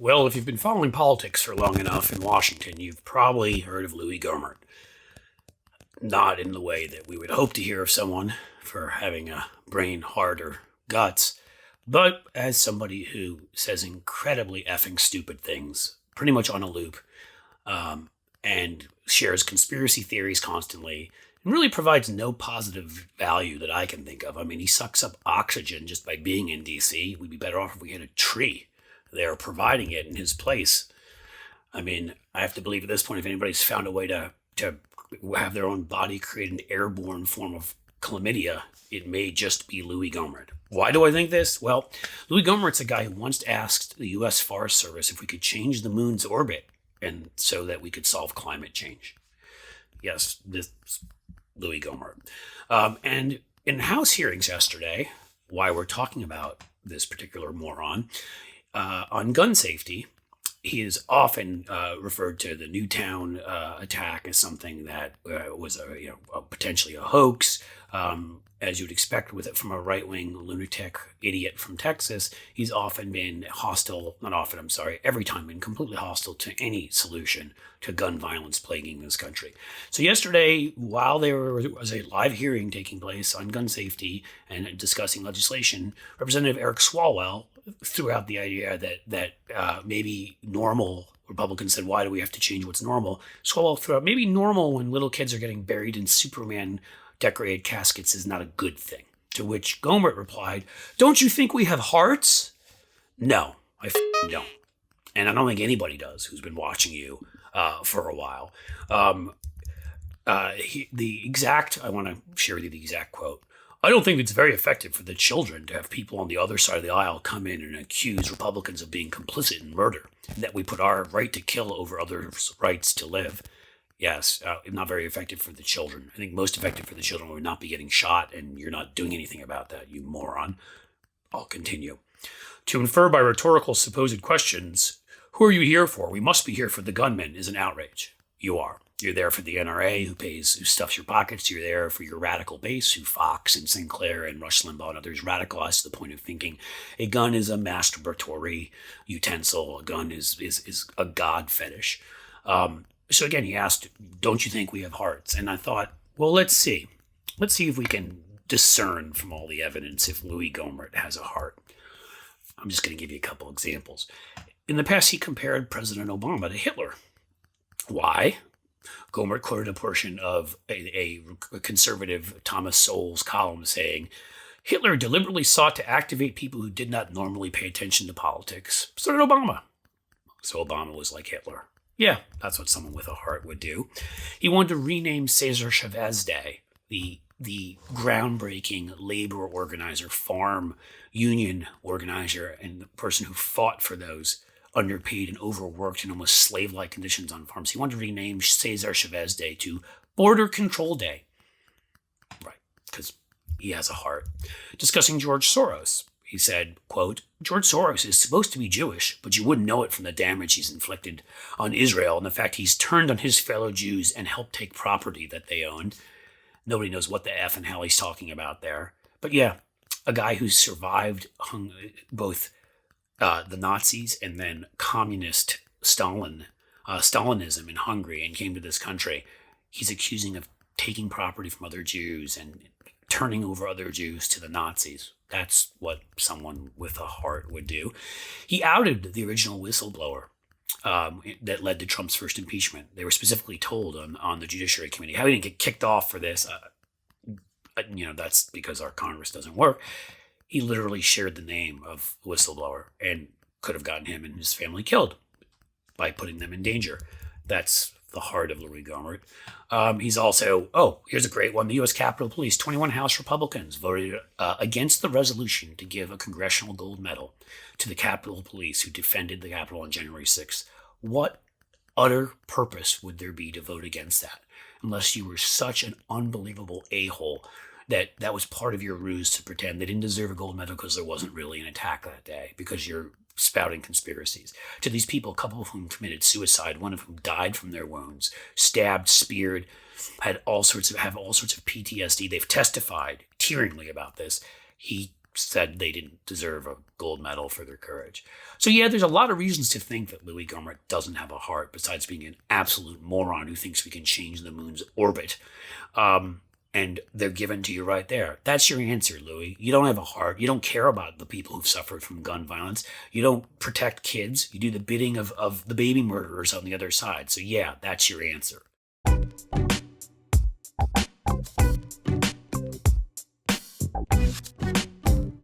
Well, if you've been following politics for long enough in Washington, you've probably heard of Louie Gohmert. Not in the way that we would hope to hear of someone for having a brain, heart, or guts, but as somebody who says incredibly effing stupid things, pretty much on a loop, and shares conspiracy theories constantly, and really provides no positive value that I can think of. I mean, he sucks up oxygen just by being in D.C. We'd be better off if we had a tree there providing it in his place. I mean, I have to believe at this point, if anybody's found a way to have their own body create an airborne form of chlamydia, it may just be Louie Gohmert. Why do I think this? Well, Louie Gohmert's a guy who once asked the U.S. Forest Service if we could change the moon's orbit and so that we could solve climate change. Yes, this Louie Gohmert. And in House hearings yesterday, why we're talking about this particular moron, on gun safety, he is often referred to the Newtown attack as something that was potentially a hoax. As you'd expect with it from a right-wing lunatic idiot from Texas, he's often been every time been completely hostile to any solution to gun violence plaguing this country. So yesterday, while there was a live hearing taking place on gun safety and discussing legislation, Representative Eric Swalwell threw out the idea that maybe normal, Republicans said, why do we have to change what's normal? Swalwell threw out maybe normal when little kids are getting buried in Superman decorated caskets is not a good thing. To which Gohmert replied, don't you think we have hearts? No, I don't. And I don't think anybody does who's been watching you for a while. I want to share with you the exact quote. I don't think it's very effective for the children to have people on the other side of the aisle come in and accuse Republicans of being complicit in murder, and that we put our right to kill over others' rights to live. Yes, not very effective for the children. I think most effective for the children would not be getting shot, and you're not doing anything about that, you moron. I'll continue. To infer by rhetorical supposed questions, who are you here for? We must be here for the gunman is an outrage. You are. You're there for the NRA who stuffs your pockets. You're there for your radical base who Fox and Sinclair and Rush Limbaugh and others radicalized to the point of thinking a gun is a masturbatory utensil. A gun is a god fetish. So again, he asked, don't you think we have hearts? And I thought, well, let's see. Let's see if we can discern from all the evidence if Louie Gohmert has a heart. I'm just going to give you a couple examples. In the past, he compared President Obama to Hitler. Why? Gohmert quoted a portion of a conservative Thomas Sowell's column saying, Hitler deliberately sought to activate people who did not normally pay attention to politics. So did Obama. So Obama was like Hitler. Yeah, that's what someone with a heart would do. He wanted to rename Cesar Chavez Day, the groundbreaking labor organizer, farm union organizer, and the person who fought for those underpaid and overworked in almost slave-like conditions on farms. He wanted to rename Cesar Chavez Day to Border Control Day. Right, because he has a heart. Discussing George Soros, he said, quote, George Soros is supposed to be Jewish, but you wouldn't know it from the damage he's inflicted on Israel and the fact he's turned on his fellow Jews and helped take property that they owned. Nobody knows what the F and hell he's talking about there. But yeah, a guy who survived both the Nazis and then communist Stalinism in Hungary and came to this country. He's accusing of taking property from other Jews and turning over other Jews to the Nazis. That's what someone with a heart would do. He outed the original whistleblower that led to Trump's first impeachment. They were specifically told on the Judiciary Committee how he didn't get kicked off for this. That's because our Congress doesn't work. He literally shared the name of the whistleblower and could have gotten him and his family killed by putting them in danger. That's the heart of Louie Gohmert. He's also, here's a great one. The U.S. Capitol Police, 21 House Republicans voted against the resolution to give a congressional gold medal to the Capitol Police who defended the Capitol on January 6th. What utter purpose would there be to vote against that? Unless you were such an unbelievable a-hole that was part of your ruse to pretend they didn't deserve a gold medal because there wasn't really an attack that day, because you're spouting conspiracies. To these people, a couple of whom committed suicide, one of whom died from their wounds, stabbed, speared, have all sorts of PTSD. They've testified tearingly about this. He said they didn't deserve a gold medal for their courage. So yeah, there's a lot of reasons to think that Louie Gohmert doesn't have a heart, besides being an absolute moron who thinks we can change the moon's orbit. And they're given to you right there. That's your answer, Louie. You don't have a heart. You don't care about the people who've suffered from gun violence. You don't protect kids. You do the bidding of the baby murderers on the other side. So yeah, that's your answer.